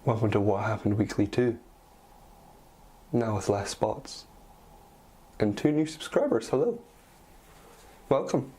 Welcome to What Happened Weekly 2. Now with less spots. And 2 new subscribers, hello. Welcome.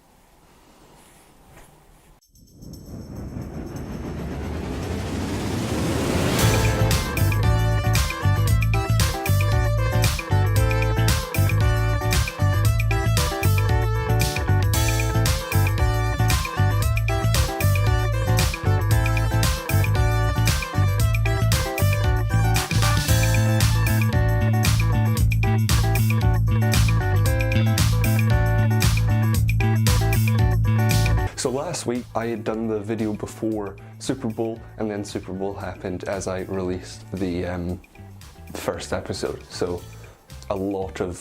So last week I had done the video before Super Bowl, and then Super Bowl happened as I released the first episode. So a lot of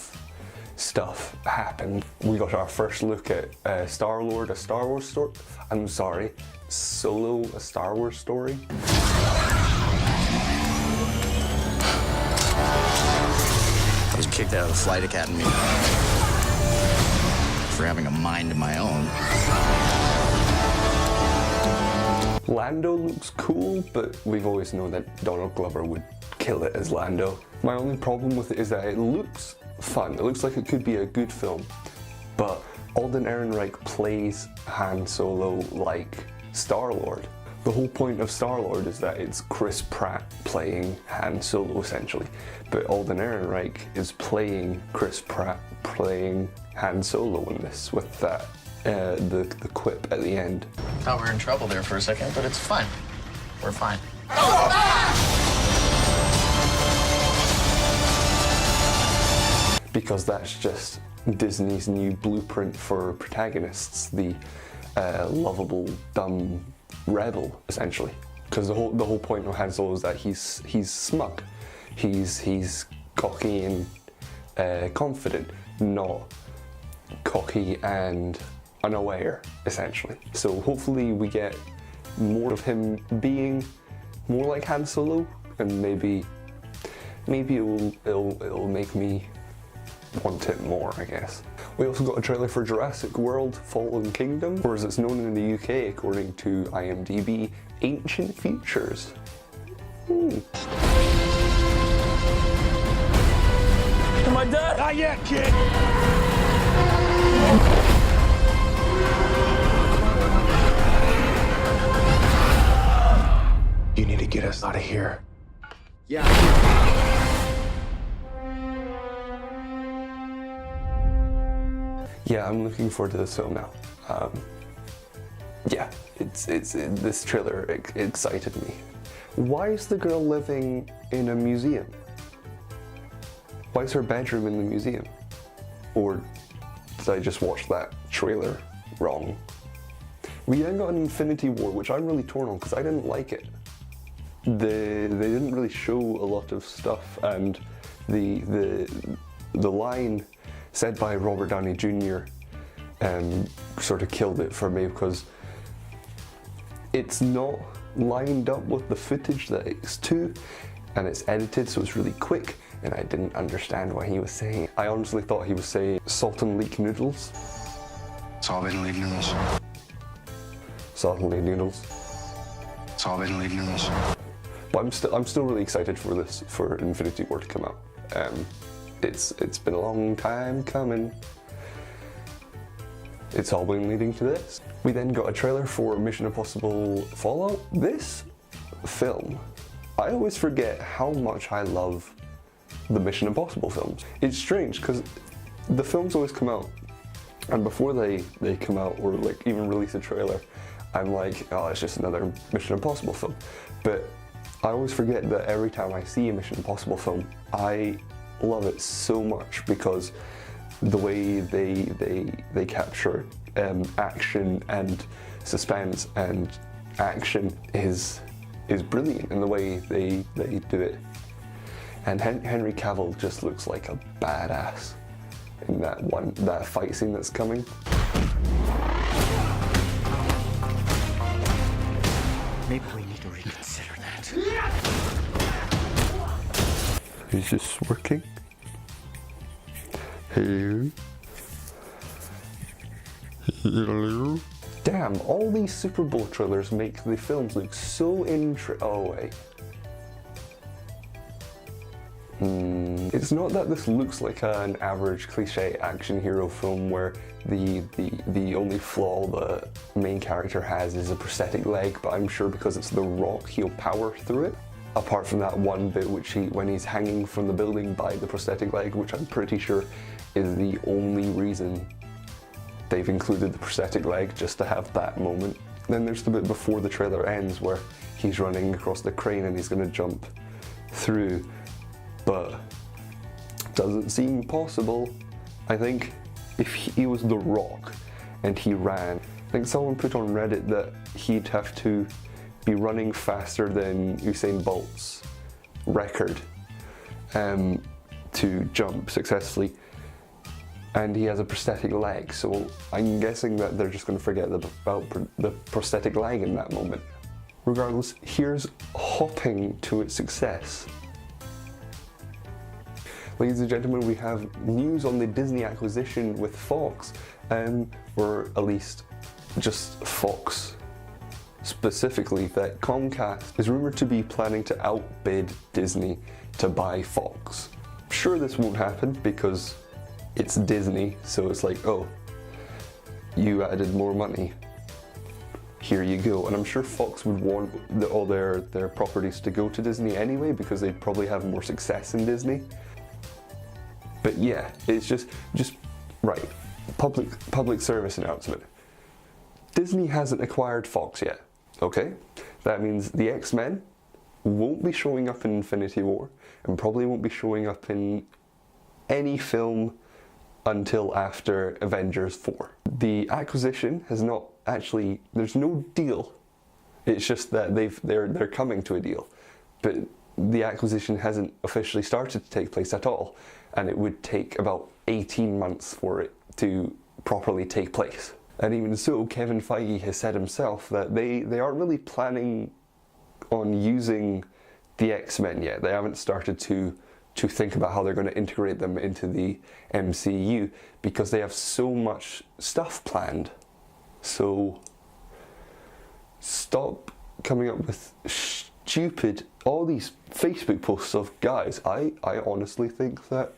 stuff happened. We got our first look at Star-Lord, a Star Wars story. I'm sorry, Solo, a Star Wars story. I was kicked out of the flight academy for having a mind of my own. Lando looks cool, but we've always known that Donald Glover would kill it as Lando. My only problem with it is that it looks fun. It looks like it could be a good film, but Alden Ehrenreich plays Han Solo like Star-Lord. The whole point of Star-Lord is that it's Chris Pratt playing Han Solo essentially, but Alden Ehrenreich is playing Chris Pratt playing Han Solo in this with that the quip at the end. Thought we were in trouble there for a second, but it's fine. We're fine. Because that's just Disney's new blueprint for protagonists, the lovable, dumb rebel, essentially. Because the whole point of Han Solo is that he's smug, he's cocky and confident, not cocky and unaware, essentially. So hopefully we get more of him being more like Han Solo, and maybe it'll make me want it more, I guess. We also got a trailer for Jurassic World Fallen Kingdom, or as it's known in the UK according to IMDb, Ancient Futures. Am I dead? Not yet, kid! You need to get us out of here. Yeah. Yeah, I'm looking forward to this film now. Yeah, this trailer excited me. Why is the girl living in a museum? Why is her bedroom in the museum? Or did I just watch that trailer wrong? We then got an Infinity War, which I'm really torn on because I didn't like it. They didn't really show a lot of stuff, and the line said by Robert Downey Jr. Sort of killed it for me because it's not lined up with the footage that it's to, and it's edited so it's really quick, and I didn't understand what he was saying. I honestly thought he was saying salt and leek noodles. Salt and leek noodles. Salt and leek noodles. Salt and leek noodles. But I'm still really excited for Infinity War to come out. It's been a long time coming. It's all been leading to this. We then got a trailer for Mission Impossible Fallout. This film, I always forget how much I love the Mission Impossible films. It's strange because the films always come out, and before they come out or like even release a trailer, I'm like, oh, it's just another Mission Impossible film. But I always forget that every time I see a Mission Impossible film, I love it so much because the way they capture action and suspense and action is brilliant in the way they do it. And Henry Cavill just looks like a badass in that fight scene that's coming. Maybe we need to reconsider that. Is this working? Hello? Hello? Damn, all these Super Bowl trailers make the films look so oh wait. It's not that this looks like an average cliche action hero film where the only flaw the main character has is a prosthetic leg, but I'm sure because it's The Rock, he'll power through it. Apart from that one bit when he's hanging from the building by the prosthetic leg, which I'm pretty sure is the only reason they've included the prosthetic leg, just to have that moment. Then there's the bit before the trailer ends where he's running across the crane and he's going to jump through, but doesn't seem possible. I think if he was The Rock and he ran, I think someone put on Reddit that he'd have to be running faster than Usain Bolt's record to jump successfully, and he has a prosthetic leg, so I'm guessing that they're just going to forget about the prosthetic leg in that moment. Regardless, here's hopping to its success. Ladies and gentlemen, we have news on the Disney acquisition with Fox, or at least just Fox specifically, that Comcast is rumored to be planning to outbid Disney to buy Fox. Sure, this won't happen because it's Disney, so it's like, oh, you added more money, here you go. And I'm sure Fox would want all their properties to go to Disney anyway because they'd probably have more success in Disney. But yeah, it's just right. Public service announcement. Disney hasn't acquired Fox yet, okay? That means the X-Men won't be showing up in Infinity War and probably won't be showing up in any film until after Avengers 4. The acquisition has not actually, there's no deal. It's just that they're coming to a deal. But the acquisition hasn't officially started to take place at all, and it would take about 18 months for it to properly take place. And even so, Kevin Feige has said himself that they aren't really planning on using the X-Men yet. They haven't started to think about how they're going to integrate them into the MCU because they have so much stuff planned. So stop coming up with stupid, all these Facebook posts of, guys, I honestly think that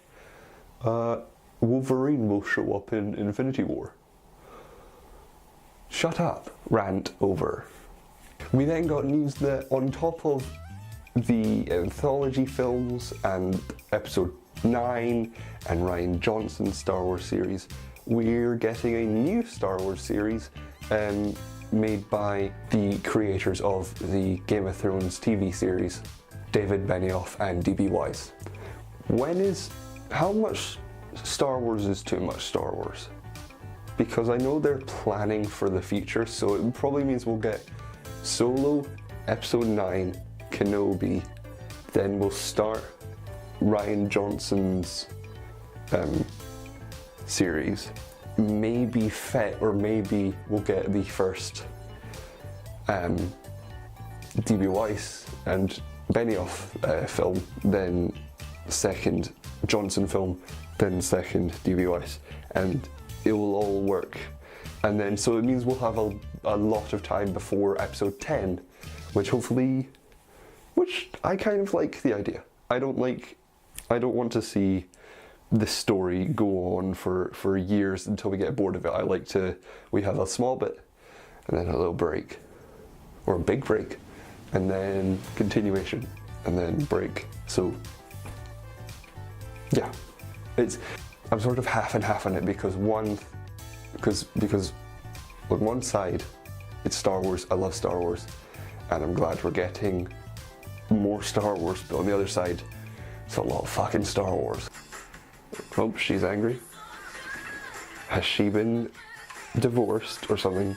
Wolverine will show up in Infinity War. Shut up, rant over. We then got news that on top of the anthology films and episode 9 and Rian Johnson's Star Wars series, we're getting a new Star Wars series made by the creators of the Game of Thrones TV series, David Benioff and D.B. Weiss. How much Star Wars is too much Star Wars? Because I know they're planning for the future, so it probably means we'll get Solo, episode 9, Kenobi, then we'll start Rian Johnson's series, maybe Fett, or maybe we'll get the first D.B. Weiss and Benioff film, then second Johnson film, then second D.B. Weiss, and it will all work. And then, so it means we'll have a lot of time before episode 10, which I kind of like the idea. I don't want to see this story go on for years until we get bored of it. We have a small bit, and then a little break, or a big break, and then continuation, and then break. So, yeah, I'm sort of half and half on it because on one side, it's Star Wars, I love Star Wars, and I'm glad we're getting more Star Wars, but on the other side, it's a lot of fucking Star Wars. Oh, she's angry. Has she been divorced or something?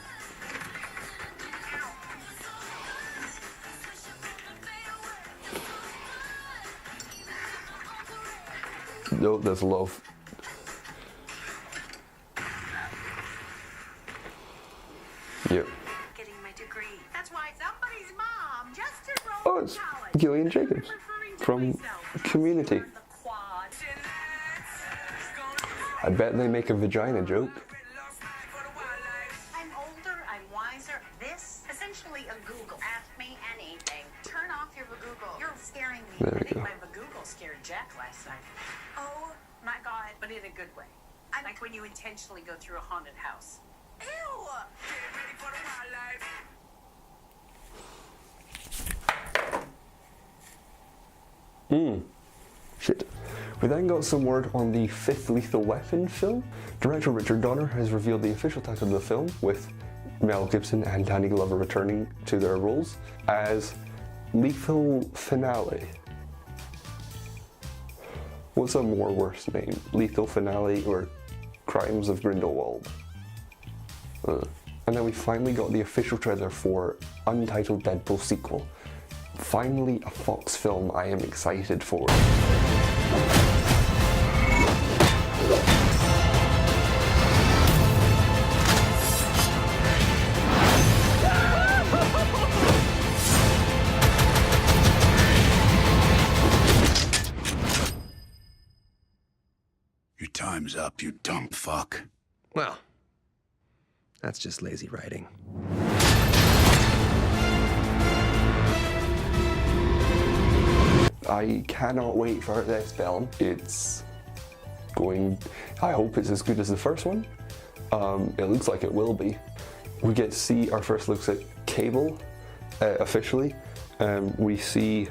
No, there's love. Yep. Getting my degree. That's why somebody's mom just enrolled Oh, it's Gillian Jacobs from Community. I bet they make a vagina joke. I'm older, I'm wiser. This, essentially a Google. Ask me anything. Turn off your Google. You're scaring me. There we I think go. my Google scared Jack last night. Oh my God. But in a good way. Like when you intentionally go through a haunted house. Ew! Get ready for the wildlife. Shit. We then got some word on the fifth Lethal Weapon film. Director Richard Donner has revealed the official title of the film, with Mel Gibson and Danny Glover returning to their roles as Lethal Finale. What's a more worse name? Lethal Finale or Crimes of Grindelwald? And then we finally got the official trailer for untitled Deadpool sequel. Finally a Fox film I am excited for. Your time's up, you dumb fuck. Well, that's just lazy writing. I cannot wait for this film. It's going, I hope it's as good as the first one. It looks like it will be. We get to see our first looks at Cable officially. We see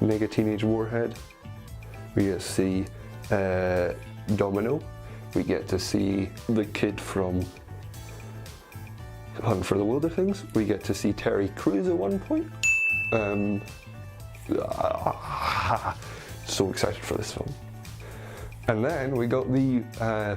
Mega Teenage Warhead. We get to see Domino. We get to see the kid from Hunt for the Wilder Things. We get to see Terry Crews at one point. So excited for this film. And then we got the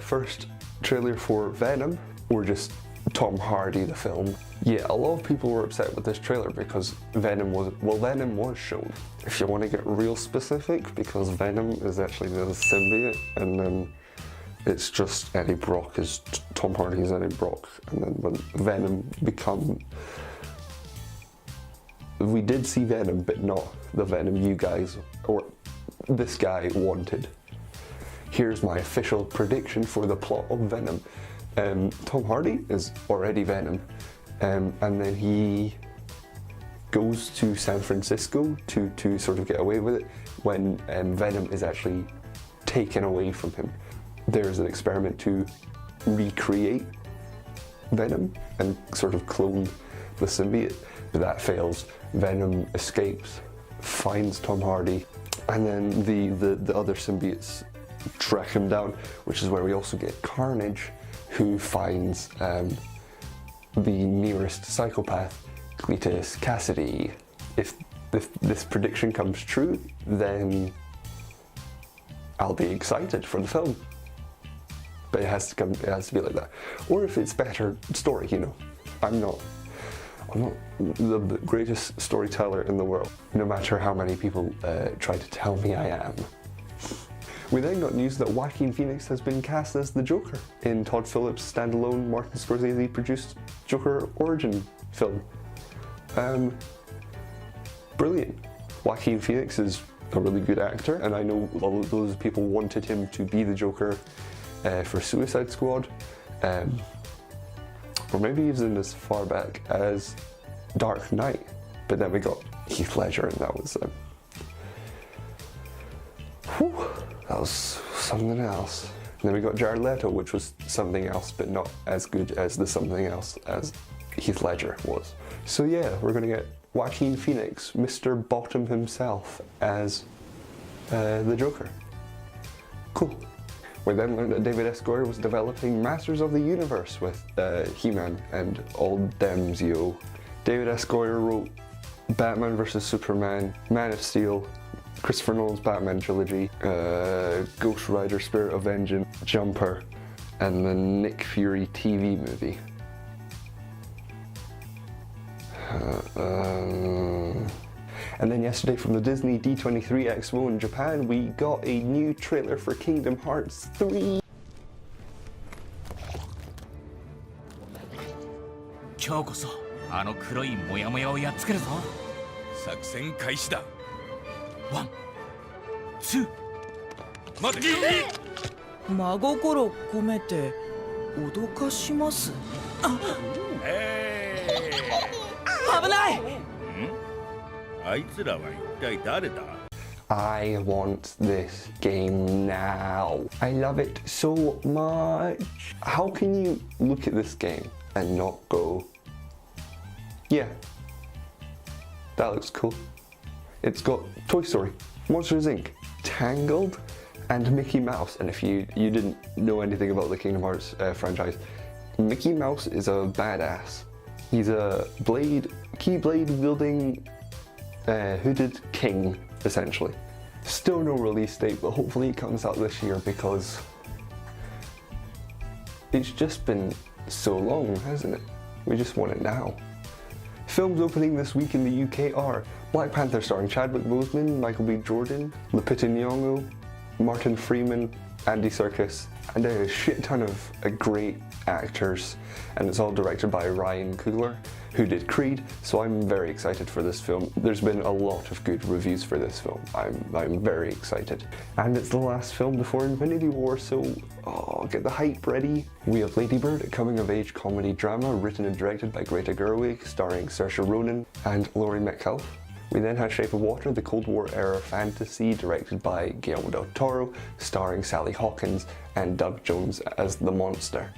first trailer for Venom, or just Tom Hardy the film. Yeah, a lot of people were upset with this trailer because Venom was shown. If you want to get real specific, because Venom is actually the symbiote, and then it's just Eddie Brock is Tom Hardy is Eddie Brock, and then when Venom we did see Venom, but not the Venom you guys or this guy wanted. Here's my official prediction for the plot of Venom. Tom Hardy is already Venom, and then he goes to San Francisco to sort of get away with it when Venom is actually taken away from him. There's an experiment to recreate Venom and sort of clone the symbiote, but that fails. Venom escapes, finds Tom Hardy, and then the other symbiotes track him down, which is where we also get Carnage, who finds the nearest psychopath, Cletus Cassidy. If this prediction comes true, then I'll be excited for the film. But it has to be like that. Or if it's better story, you know. I'm not the greatest storyteller in the world, no matter how many people try to tell me I am. We then got news that Joaquin Phoenix has been cast as the Joker in Todd Phillips' standalone Martin Scorsese produced Joker origin film. Brilliant. Joaquin Phoenix is a really good actor, and I know those people wanted him to be the Joker for Suicide Squad, or maybe even as far back as Dark Knight, but then we got Heath Ledger, and that was something else. And then we got Jared Leto, which was something else, but not as good as the something else as Heath Ledger was. So yeah, we're gonna get Joaquin Phoenix, Mr. Bottom himself, as the Joker. Cool. We then learned that David S. Goyer was developing Masters of the Universe with He-Man and all dems, yo. David S. Goyer wrote Batman vs. Superman, Man of Steel, Christopher Nolan's Batman trilogy, Ghost Rider, Spirit of Vengeance, Jumper, and the Nick Fury TV movie. And then yesterday from the Disney D23 Expo in Japan, we got a new trailer for Kingdom Hearts 3. 今日こそあの黒いモヤモヤをやっつけるぞ。作戦開始だ。ワン、ツー、待て。真心込めて脅かします。危ない。あいつらは一体誰だ I want this game now. I love it so much. How can you look at this game and not go, yeah, that looks cool. It's got Toy Story, Monsters Inc., Tangled, and Mickey Mouse. And if you didn't know anything about the Kingdom Hearts franchise, Mickey Mouse is a badass. He's a keyblade wielding hooded king, essentially. Still no release date, but hopefully it comes out this year because it's just been so long, hasn't it? We just want it now. Films opening this week in the UK are Black Panther starring Chadwick Boseman, Michael B. Jordan, Lupita Nyong'o, Martin Freeman, Andy Serkis, and a shit ton of great actors, and it's all directed by Ryan Coogler, who did Creed, so I'm very excited for this film. There's been a lot of good reviews for this film. I'm very excited. And it's the last film before Infinity War, so get the hype ready. We have Lady Bird, a coming-of-age comedy drama written and directed by Greta Gerwig, starring Saoirse Ronan and Laurie Metcalf. We then have Shape of Water, the Cold War era fantasy directed by Guillermo del Toro, starring Sally Hawkins and Doug Jones as the monster.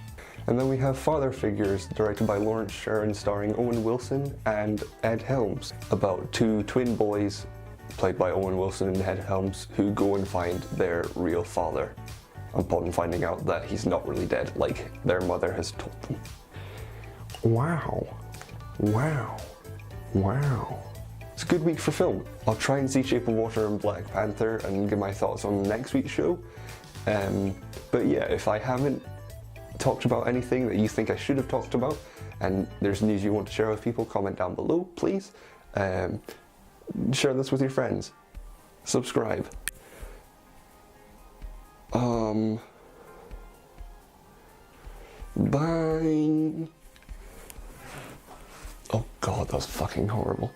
And then we have Father Figures, directed by Lawrence Sharon, starring Owen Wilson and Ed Helms, about two twin boys, played by Owen Wilson and Ed Helms, who go and find their real father, upon finding out that he's not really dead, like their mother has told them. Wow. Wow. Wow. It's a good week for film. I'll try and see Shape of Water and Black Panther and give my thoughts on next week's show. But yeah, if I haven't talked about anything that you think I should have talked about, and there's news you want to share with people, comment down below, please. Share this with your friends. Subscribe. Bye. Oh god, that was fucking horrible.